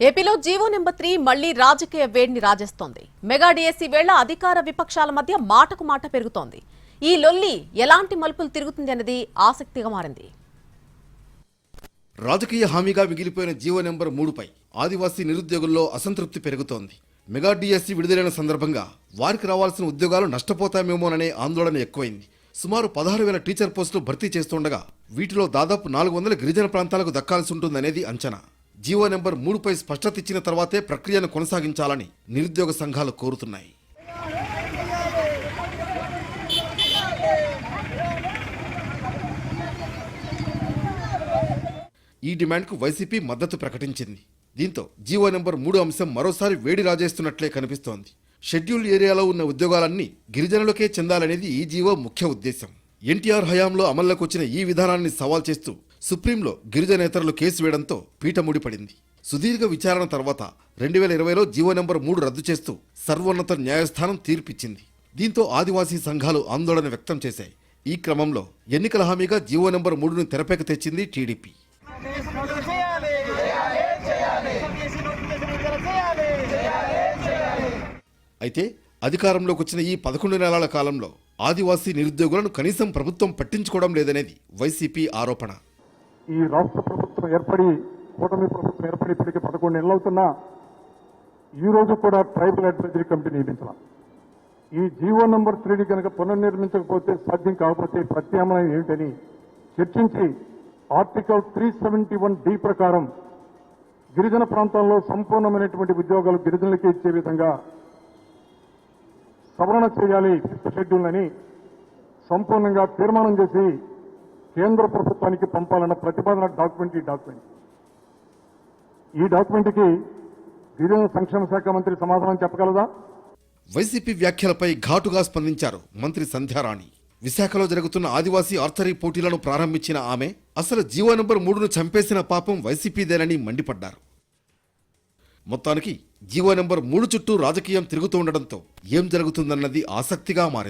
ఏపీలో GO number 3 మళ్లీ రాజకీయ వేడిని రాజేస్తోంది. మెగా డిఎస్సీ వేళ అధికార విపక్షాల మధ్య మాటకు మాట పెరుగుతోంది. ఈ లొల్లి ఎలాంటి మలుపులు తిరుగుతుంది అన్నది ఆసక్తిగా మారింది. రాజకీయ హామీగా మిగిలిపోయిన జీవో నెంబర్ 3పై ఆదివాసీ నిరుద్యోగుల్లో అసంతృప్తి పెరుగుతోంది. మెగా డిఎస్సీ విడుదలైన సందర్భంగా వారికి రావాల్సిన ఉద్యోగాలు నష్టపోతామేమోననే ఆందోళన ఎక్కువైంది. సుమారు 16,000 టీచర్ పోస్టులు భర్తీ చేస్తుండగా వీటిలో దాదాపు 400 గిరిజన ప్రాంతాలకు దక్కాల్సి ఉంటుందనేది అంచనా. జీవో నెంబర్ 3పై స్పష్టత ఇచ్చిన తర్వాతే ప్రక్రియను కొనసాగించాలని నిరుద్యోగ సంఘాలు కోరుతున్నాయి. ఈ డిమాండ్కు వైసీపీ మద్దతు ప్రకటించింది. దీంతో జీవో నెంబర్ 3 అంశం మరోసారి వేడి రాజేస్తున్నట్లే కనిపిస్తోంది. షెడ్యూల్ ఏరియాలో ఉన్న ఉద్యోగాలన్నీ గిరిజనులకే చెందాలనేది ఈ జీవో ముఖ్య ఉద్దేశం. ఎన్టీఆర్ హయాంలో అమల్లోకి వచ్చిన ఈ విధానాన్ని సవాల్ చేస్తూ సుప్రీంలో గిరిజనేతరులు కేసు వేయడంతో పీట ముడిపడింది. సుదీర్ఘ విచారణ తర్వాత 2020లో జీవో నెంబర్ 3 రద్దు చేస్తూ సర్వోన్నత న్యాయస్థానం తీర్పిచ్చింది. దీంతో ఆదివాసీ సంఘాలు ఆందోళన వ్యక్తం చేశాయి. ఈ క్రమంలో ఎన్నికల హామీగా జీవో నెంబర్ 3ను తెరపైకి తెచ్చింది టీడీపీ. అయితే అధికారంలోకి వచ్చిన ఈ 11 నెలల కాలంలో ఆదివాసీ నిరుద్యోగులను కనీసం ప్రభుత్వం పట్టించుకోవడం లేదనేది వైసీపీ ఆరోపణ. ఈ రాష్ట్ర ప్రభుత్వం ఏర్పడి కూటమి ప్రభుత్వం ఏర్పడి ఇప్పటికీ 11 నెలలవుతున్నా ఈ రోజు కూడా ట్రైబల్ అడ్వైజరీ కమిటీ నియమించాల. ఈ జీవో నెంబర్ 3ని కనుక పునర్నిర్మించకపోతే సాధ్యం కాకపోతే ప్రత్యామ్నాయం ఏమిటని చర్చించి ఆర్టికల్ 371D ప్రకారం గిరిజన ప్రాంతాల్లో సంపూర్ణమైనటువంటి ఉద్యోగాలు గిరిజనులకి ఇచ్చే విధంగా సవరణ చేయాలి 5th షెడ్యూల్ అని సంపూర్ణంగా తీర్మానం చేసి కేంద్ర ప్రభుత్వానికి పంపాలన్న ప్రతిపాదన డాక్యుమెంట్. ఈ డాక్యుమెంట్కి గిరిజన సంక్షేమ శాఖ మంత్రి సమాధానం చెప్పగలదా? వైసీపీ వ్యాఖ్యలపై ఘాటుగా స్పందించారు మంత్రి సంధ్యారాణి. విశాఖలో జరుగుతున్న ఆదివాసీ ఆర్చరీ పోటీలను ప్రారంభించిన ఆమె అసలు జీవో నెంబర్ 3ను చంపేసిన పాపం వైసీపీదేనని మండిపడ్డారు. మొత్తానికి జీవో నెంబర్ 3 చుట్టూ రాజకీయం తిరుగుతూ ఉండడంతో ఏం జరుగుతుందన్నది ఆసక్తిగా మారింది.